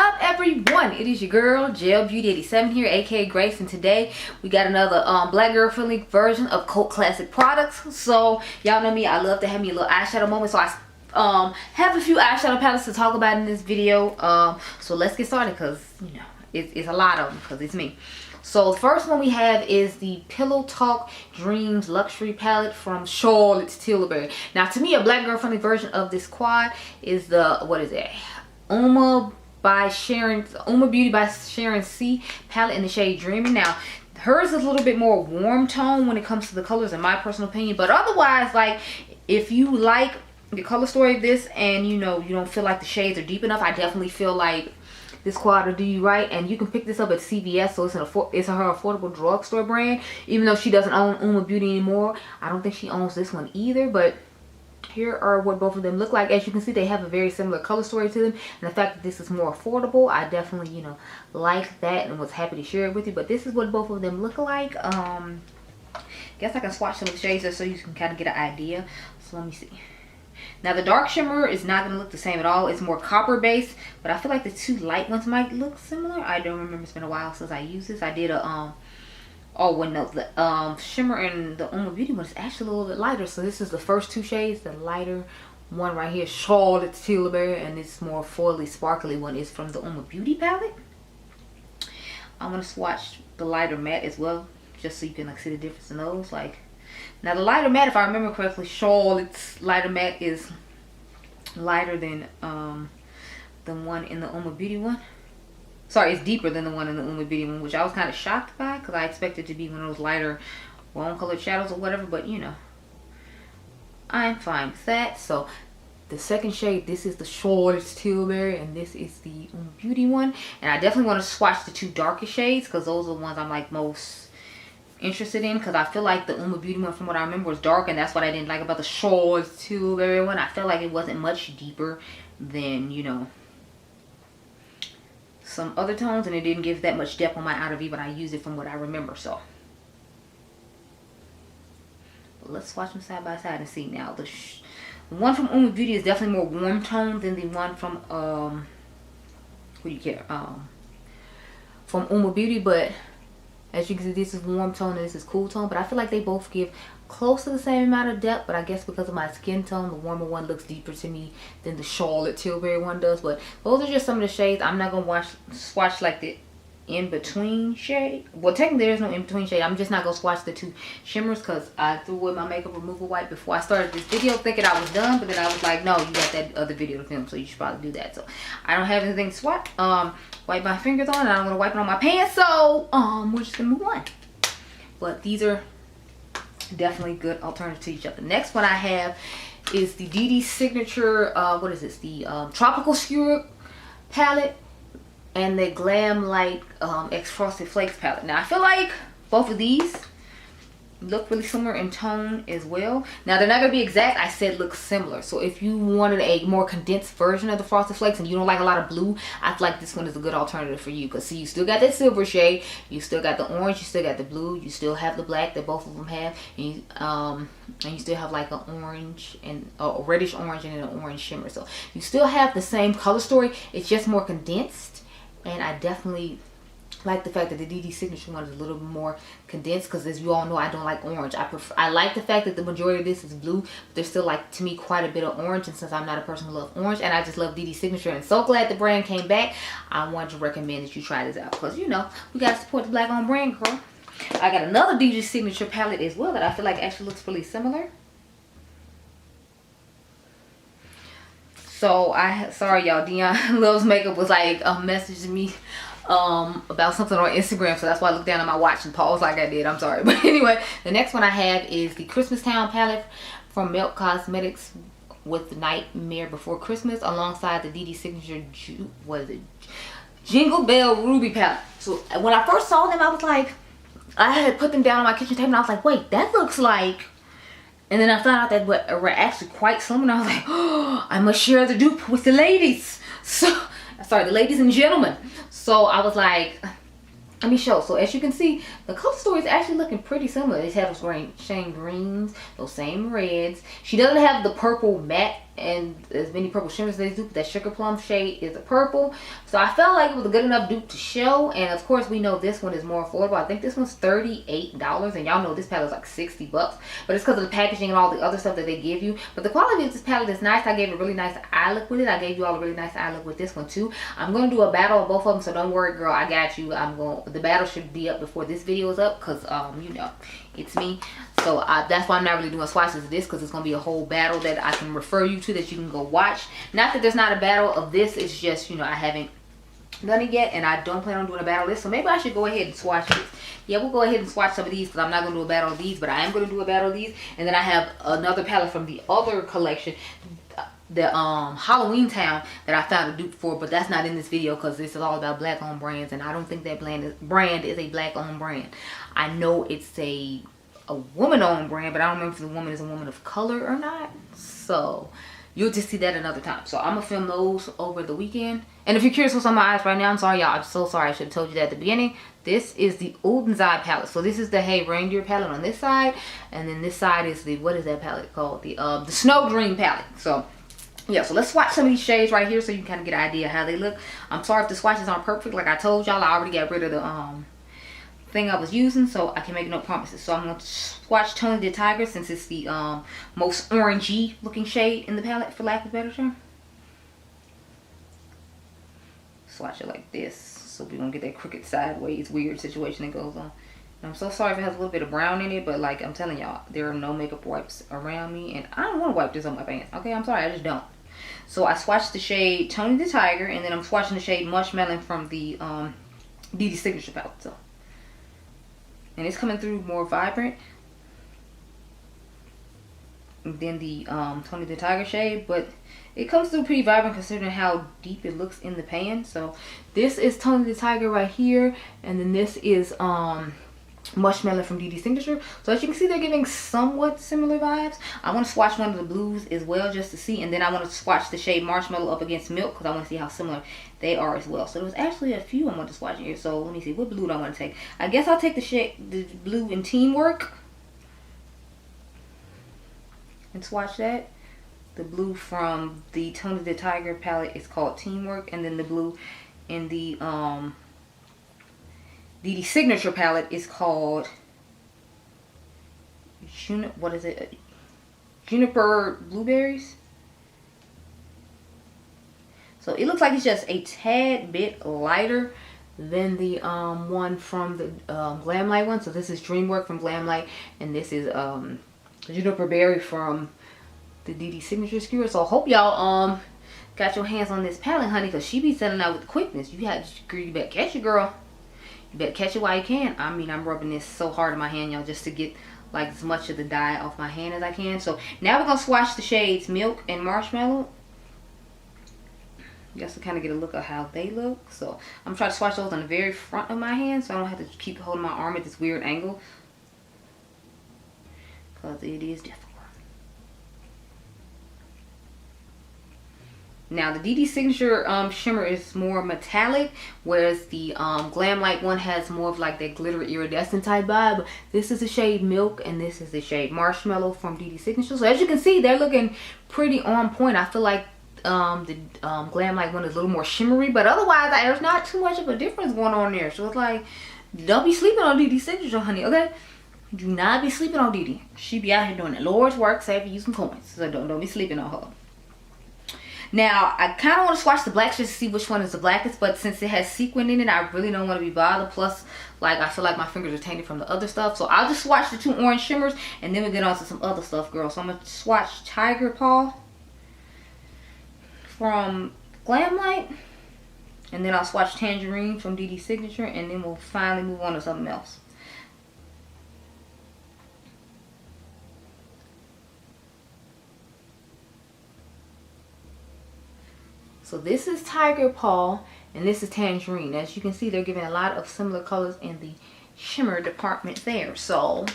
up, everyone? It is your girl GELBEAUTY 87 here, aka Grace, and today we got another black girl friendly version of cult classic products. So y'all know me, I love to have me a little eyeshadow moment, so I have a few eyeshadow palettes to talk about in this video. So let's get started, because you know it's a lot of them, because it's me. So the first one we have is the Pillow Talk Dreams Luxury Palette from Charlotte's Tilbury. Now, to me, a black girl friendly version of this quad is the, what is it, UOMA Beauty by Sharon C palette in the shade Dreaming. Now, hers is a little bit more warm tone when it comes to the colors, in my personal opinion. But otherwise, like, if you like the color story of this and you know you don't feel like the shades are deep enough, I definitely feel like this quad will do you right. And you can pick this up at CVS, so it's her affordable drugstore brand. Even though she doesn't own UOMA Beauty anymore, I don't think she owns this one either. But here are what both of them look like. As you can see, they have a very similar color story to them, and the fact that this is more affordable, I definitely, you know, like that and was happy to share it with you. But this is what both of them look like. Guess I can swatch some of the shades just so you can kind of get an idea. So let me see. Now, the dark shimmer is not going to look the same at all. It's more copper based, but I feel like the two light ones might look similar. I don't remember. It's been a while since I used this. I did a oh, well, no, the shimmer and the UOMA Beauty one is actually a little bit lighter. So this is the first two shades. The lighter one right here, Charlotte's Tilbury, and this more foily, sparkly one is from the UOMA Beauty palette. I'm gonna swatch the lighter matte as well, just so you can like see the difference in those. Like, now the lighter matte, if I remember correctly, Charlotte's lighter matte is lighter than the one in the UOMA Beauty one. Sorry, it's deeper than the one in the UOMA Beauty one, which I was kind of shocked by, because I expected it to be one of those lighter warm colored shadows or whatever. But you know, I'm fine with that. So the second shade, this is the Charlotte's Tilbury, and this is the UOMA Beauty one. And I definitely want to swatch the two darkest shades, because those are the ones I'm like most interested in, because I feel like the UOMA Beauty one, from what I remember, was dark, and that's what I didn't like about the Charlotte's Tilbury one. I felt like it wasn't much deeper than, you know, some other tones, and it didn't give that much depth on my outer V, but I used it from what I remember. So let's swatch them side by side and see. Now, the one from UOMA Beauty is definitely more warm tone than the one from who do you care, from UOMA Beauty. But as you can see, this is warm tone and this is cool tone, but I feel like they both give close to the same amount of depth. But I guess because of my skin tone, the warmer one looks deeper to me than the Charlotte Tilbury one does. But those are just some of the shades. I'm not gonna swatch like the in-between shade. Well, technically there is no in-between shade. I'm just not gonna swatch the two shimmers, because I threw away my makeup removal wipe before I started this video thinking I was done, but then I was like, no, you got that other video to film, so you should probably do that. So I don't have anything to swatch. Wipe my fingers on, and I don't want to wipe it on my pants, so we're just gonna move on. But these are definitely good alternatives to each other. Next one I have is the Dede Signature, what is this, the Tropical Skewer palette, and the Glam Light X Frosted Flakes palette. Now, I feel like both of these look really similar in tone as well. Now, they're not going to be exact. I said look similar. So if you wanted a more condensed version of the Frosted Flakes and you don't like a lot of blue, I feel like this one is a good alternative for you. Because see, you still got that silver shade, you still got the orange, you still got the blue, you still have the black that both of them have, and you still have like an orange and a reddish orange and an orange shimmer. So you still have the same color story, it's just more condensed. And I definitely like the fact that the Dede Signature one is a little bit more condensed, because as you all know, I don't like orange. I like the fact that the majority of this is blue, but there's still, like, to me, quite a bit of orange. And since I'm not a person who loves orange, and I just love Dede Signature, and so glad the brand came back, I wanted to recommend that you try this out, because, you know, we got to support the black owned brand, girl. I got another Dede Signature palette as well that I feel like actually looks really similar. So sorry y'all, Dionluvsmakeup was like messaging me about something on Instagram, so that's why I looked down at my watch and paused like I did. I'm sorry. But anyway, the next one I have is the Christmas Town palette from Adept Cosmetics with the Nightmare Before Christmas, alongside the Dede Signature Jingle Bell Ruby palette. So when I first saw them, I was like, I had put them down on my kitchen table and I was like, wait, that looks like. And then I found out that we're actually quite similar, and I was like, oh, I must share the dupe with the ladies. So, sorry, the ladies and gentlemen. So I was like, let me show. So as you can see, the color story is actually looking pretty similar. They have those same greens, those same reds. She doesn't have the purple matte and as many purple shimmers as they do. That Sugar Plum shade is a purple. So I felt like it was a good enough dupe to show. And of course we know this one is more affordable. I think this one's $38, and y'all know this palette is like 60 bucks. But it's because of the packaging and all the other stuff that they give you. But the quality of this palette is nice. I gave it a really nice eye look with it. I gave you all a really nice eye look with this one too. I'm going to do a battle of both of them, so don't worry girl, I got you. The battle should be up before this video is up, because you know, it's me. So that's why I'm not really doing swatches of this, because it's going to be a whole battle that I can refer you to that you can go watch. Not that there's not a battle of this, it's just, you know, I haven't done it yet, and I don't plan on doing a battle of this, so maybe I should go ahead and swatch this. Yeah, we'll go ahead and swatch some of these, because I'm not going to do a battle of these, but I am going to do a battle of these. And then I have another palette from the other collection, the Halloween Town, that I found a dupe for, but that's not in this video because this is all about black owned brands, and I don't think that brand is a black owned brand. I know it's a woman owned brand, but I don't remember if the woman is a woman of color or not, so you'll just see that another time. So I'm gonna film those over the weekend. And if you're curious what's on my eyes right now, I'm sorry y'all, I'm so sorry, I should have told you that at the beginning. This is the Ulta's Eye palette. So this is the Hey Reindeer palette on this side, and then this side is the, what is that palette called? The Snow Dream palette. So yeah, so let's swatch some of these shades right here so you can kind of get an idea how they look. I'm sorry if the swatches aren't perfect. Like I told y'all, I already got rid of the thing I was using, so I can make no promises. So I'm going to swatch Tony the Tiger, since it's the most orangey looking shade in the palette, for lack of a better term. Swatch it like this, so we won't get that crooked sideways weird situation that goes on. And I'm so sorry if it has a little bit of brown in it, but like I'm telling y'all, there are no makeup wipes around me, and I don't want to wipe this on my pants. Okay, I'm sorry, I just don't. So I swatched the shade Tony the Tiger, and then I'm swatching the shade Marshmallow from the Dede Signature palette. So, and it's coming through more vibrant than the Tony the Tiger shade, but it comes through pretty vibrant considering how deep it looks in the pan. So this is Tony the Tiger right here, and then this is Marshmallow from Dede Signature. So as you can see, they're giving somewhat similar vibes. I want to swatch one of the blues as well just to see, and then I want to swatch the shade Marshmallow up against Milk because I want to see how similar they are as well. So there's actually a few I want to swatch here. So let me see, what blue do I want to take? I guess I'll take the blue in Teamwork and swatch that. The blue from the Tony the Tiger palette is called Teamwork, and then the blue in the Dede Signature palette is called what is it? Juniper Blueberries. So it looks like it's just a tad bit lighter than the one from the Glamlight one. So this is Dreamwork from Glamlight, and this is Juniper Berry from the Dede Signature skewer. So I hope y'all got your hands on this palette, honey, because she be selling out with quickness. You better catch it, girl. You better catch it while you can. I mean, I'm rubbing this so hard in my hand, y'all, just to get like as much of the dye off my hand as I can. So now we're gonna swatch the shades Milk and Marshmallow, just to kind of get a look at how they look. So I'm trying to swatch those on the very front of my hand, so I don't have to keep holding my arm at this weird angle, because it is difficult. Now the Dede Signature shimmer is more metallic, whereas the Glamlight one has more of like that glitter iridescent type vibe. This is the shade Milk, and this is the shade Marshmallow from Dede Signature. So as you can see, they're looking pretty on point. I feel like the Glamlight one is a little more shimmery, but otherwise there's not too much of a difference going on there. So it's like, don't be sleeping on Dede Signature, honey, okay? Do not be sleeping on Dede. She be out here doing the Lord's work, saving you some coins. So don't be sleeping on her. Now, I kind of want to swatch the blacks just to see which one is the blackest, but since it has sequin in it, I really don't want to be bothered. Plus, like, I feel like my fingers are tainted from the other stuff. So I'll just swatch the two orange shimmers, and then we'll get on to some other stuff, girl. So I'm going to swatch Tiger Paw from Glamlight, and then I'll swatch Tangerine from Dede Signature, and then we'll finally move on to something else. So this is Tiger Paw, and this is Tangerine. As you can see, they're giving a lot of similar colors in the shimmer department there. So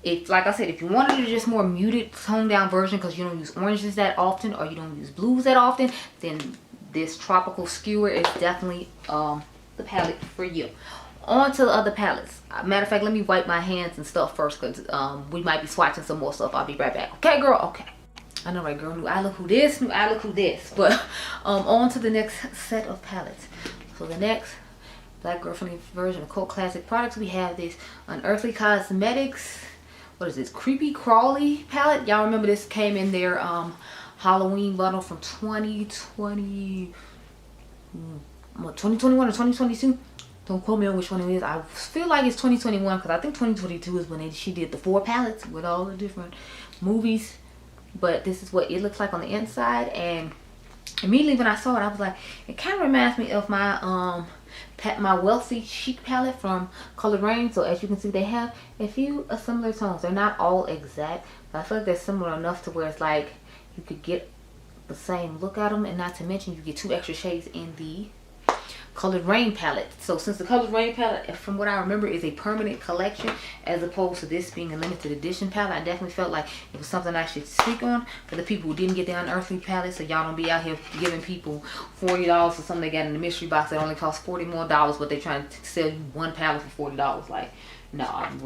if, like I said, if you wanted to just more muted, toned down version because you don't use oranges that often or you don't use blues that often, then this tropical skewer is definitely the palette for you. On to the other palettes. Matter of fact, let me wipe my hands and stuff first because we might be swatching some more stuff. I'll be right back. Okay, girl? Okay. I know, right, girl? New eye look who this, new eye look who this. But on to the next set of palettes. So the next black girl friendly version of cult classic products, we have this Unearthly Cosmetics. What is this? Creepy Crawly palette. Y'all remember this came in their Halloween bundle from 2020, 2021 or 2022. Don't quote me on which one it is. I feel like it's 2021 because I think 2022 is when she did the 4 palettes with all the different movies. But this is what it looks like on the inside, and immediately when I saw it, I was like, it kind of reminds me of my my Wealthy Chic palette from Colored Rain. So as you can see, they have a few similar tones. They're not all exact, but I feel like they're similar enough to where it's like you could get the same look at them, and not to mention you get 2 extra shades in the Colored Rain palette. So since the Colored Rain palette, from what I remember, is a permanent collection as opposed to this being a limited edition palette, I definitely felt like it was something I should speak on for the people who didn't get the Unearthly palette, so y'all don't be out here giving people $40 for something they got in the mystery box that only costs $40 more, but they're trying to sell you one palette for $40. Like, no, I'm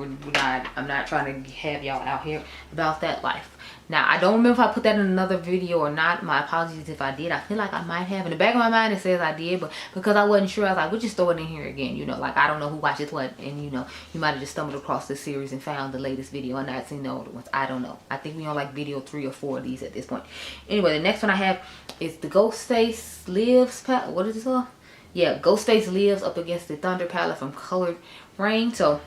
not trying to have y'all out here about that life. Now, I don't remember if I put that in another video or not. My apologies if I did. I feel like I might have. In the back of my mind, it says I did. But because I wasn't sure, I was like, we'll just throw it in here again. You know, like, I don't know who watches what. And, you know, you might have just stumbled across this series and found the latest video and not seen the older ones. I don't know. I think we on, like, video 3 or 4 of these at this point. Anyway, the next one I have is the Ghostface Lives palette. What is this called? Yeah, Ghostface Lives up against the Thunder palette from Colored Rain. So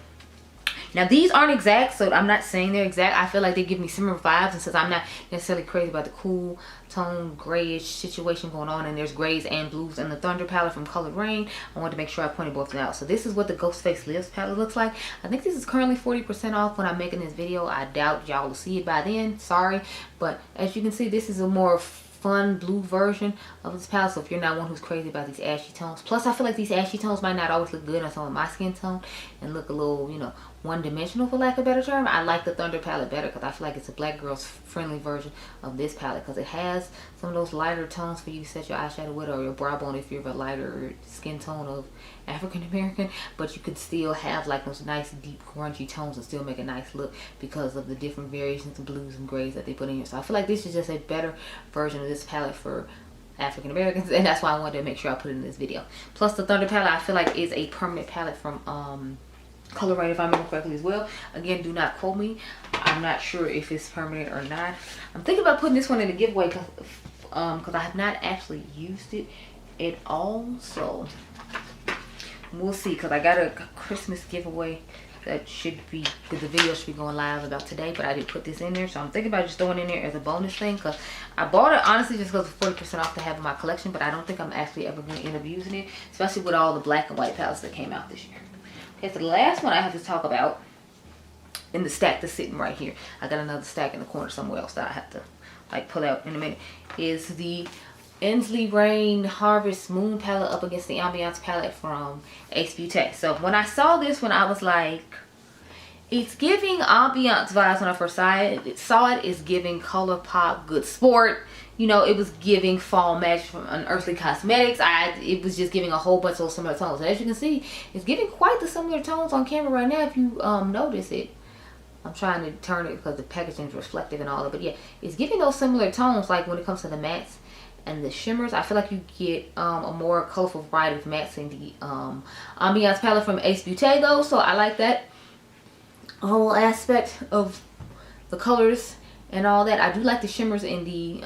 now these aren't exact, so I'm not saying they're exact. I feel like they give me similar vibes, and since I'm not necessarily crazy about the cool tone grayish situation going on, and there's grays and blues in the Thunder palette from Colored Rain, I wanted to make sure I pointed both of them out. So this is what the Ghostface Lives palette looks like. I think this is currently 40% off when I'm making this video. I doubt y'all will see it by then, sorry, but as you can see, this is a more fun blue version of this palette. So if you're not one who's crazy about these ashy tones, plus I feel like these ashy tones might not always look good on some of my skin tone and look a little, you know, one-dimensional for lack of a better term. I like the Thunder palette better because I feel like it's a black girl's friendly version of this palette because it has some of those lighter tones for you to set your eyeshadow with, or your brow bone if you're of a lighter skin tone of African American, but you could still have like those nice deep grungy tones and still make a nice look because of the different variations of blues and grays that they put in here. So I feel like this is just a better version of this palette for African Americans, and that's why I wanted to make sure I put it in this video. Plus the Thunder palette I feel like is a permanent palette from Color Rain, if I remember correctly as well. Again, do not quote me. I'm not sure if it's permanent or not. I'm thinking about putting this one in a giveaway because I have not actually used it at all. So we'll see, because I got a Christmas giveaway that should be, because the video should be going live about today, but I did put this in there. So I'm thinking about just throwing it in there as a bonus thing, because I bought it honestly just because of 40% off to have in my collection, but I don't think I'm actually ever going to end up using it, especially with all the black and white palettes that came out this year. Okay, so the last one I have to talk about in the stack that's sitting right here, I got another stack in the corner somewhere else that I have to like pull out in a minute, is the Ensley Reign Harvest Moon palette up against the Ambiance palette from Ace Beauty. So when I saw this one, I was like, it's giving Ambiance vibes. When I first saw it, it's giving ColourPop, Good Sport. You know, it was giving Fall Magic from Unearthly Cosmetics. It was just giving a whole bunch of those similar tones. And as you can see, it's giving quite the similar tones on camera right now if you notice it. I'm trying to turn it because the packaging is reflective and all that. But yeah, it's giving those similar tones like when it comes to the mattes and the shimmers. I feel like you get a more colorful variety of mattes in the Ambiance palette from Ace Beauty though. So I like that whole aspect of the colors and all that. I do like the shimmers in the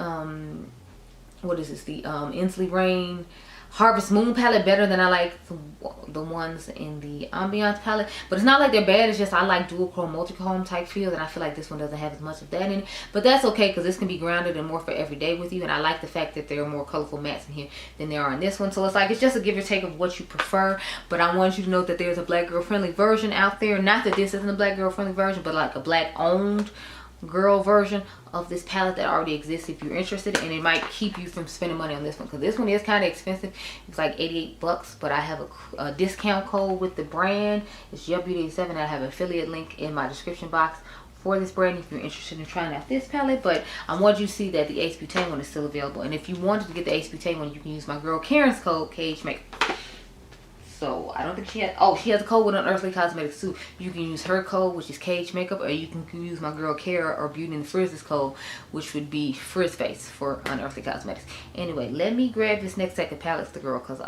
what is this, the Ensley Reign Harvest Moon palette better than I like the ones in the Ambiance palette. But it's not like they're bad, it's just I like dual chrome, multi-chrome type feels, and I feel like this one doesn't have as much of that in it. But that's okay, because this can be grounded and more for every day with you, and I like the fact that there are more colorful mattes in here than there are in this one. So it's like, it's just a give or take of what you prefer. But I want you to know that there's a black girl friendly version out there. Not that this isn't a black girl friendly version, but like a black owned girl version of this palette that already exists if you're interested, and it might keep you from spending money on this one because this one is kind of expensive. It's like 88 bucks, but I have a discount code with the brand. It's GELBEAUTY87. I have an affiliate link in my description box for this brand if you're interested in trying out this palette. But I want you to see that the Ace Beauty one is still available, and if you wanted to get the Ace Beauty one, you can use my girl Karen's code, KHMake. So I don't think she had, oh, she has a code with Unearthly Cosmetics too. You can use her code, which is Cage Makeup, or you can use my girl Kara or Beauty and the Frizz's code, which would be Frizz Face for Unearthly Cosmetics. Anyway, let me grab this next stack of palettes, the girl, because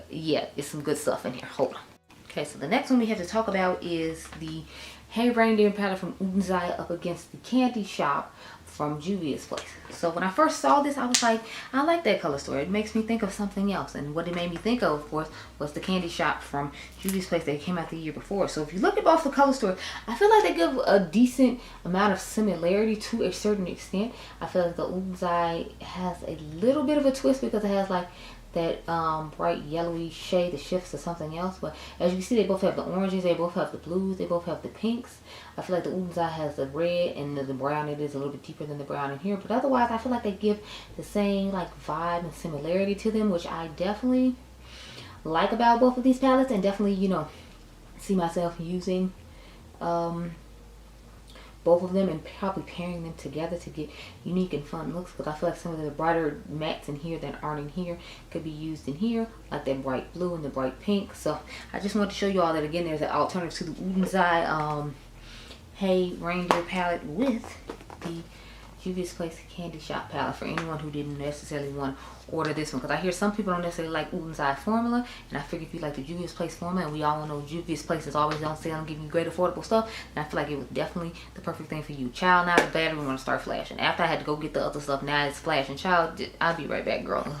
yeah, it's some good stuff in here. Hold on. Okay, so the next one we have to talk about is the Hey Reindeer palette from Unzai up against the Candy Shop from Juvia's Place. So when I first saw this, I was like, I like that color story. It makes me think of something else. And what it made me think of course, was the Candy Shop from Juvia's Place that came out the year before. So if you look at both the color story, I feel like they give a decent amount of similarity to a certain extent. I feel like the Unzai has a little bit of a twist because it has like that bright yellowy shade that shifts to something else. But as you can see, they both have the oranges, they both have the blues, they both have the pinks. I feel like the Unzai has the red, and the brown, it is a little bit deeper than the brown in here. But otherwise, I feel like they give the same like vibe and similarity to them, which I definitely like about both of these palettes, and definitely, you know, see myself using both of them and probably pairing them together to get unique and fun looks, because I feel like some of the brighter mattes in here that aren't in here could be used in here, like that bright blue and the bright pink. So I just wanted to show you all that again. There's an alternative to the Unzai Hey Reindeer palette with the Juvia's Place Candy Shop palette for anyone who didn't necessarily want to order this one, because I hear some people don't necessarily like Unzai formula, and I figure if you like the Juvia's Place formula, and we all know Juvia's Place is always on sale and giving you great affordable stuff, and I feel like it was definitely the perfect thing for you. Child, now the battery want to start flashing. After I had to go get the other stuff, now it's flashing. Child, I'll be right back, girl.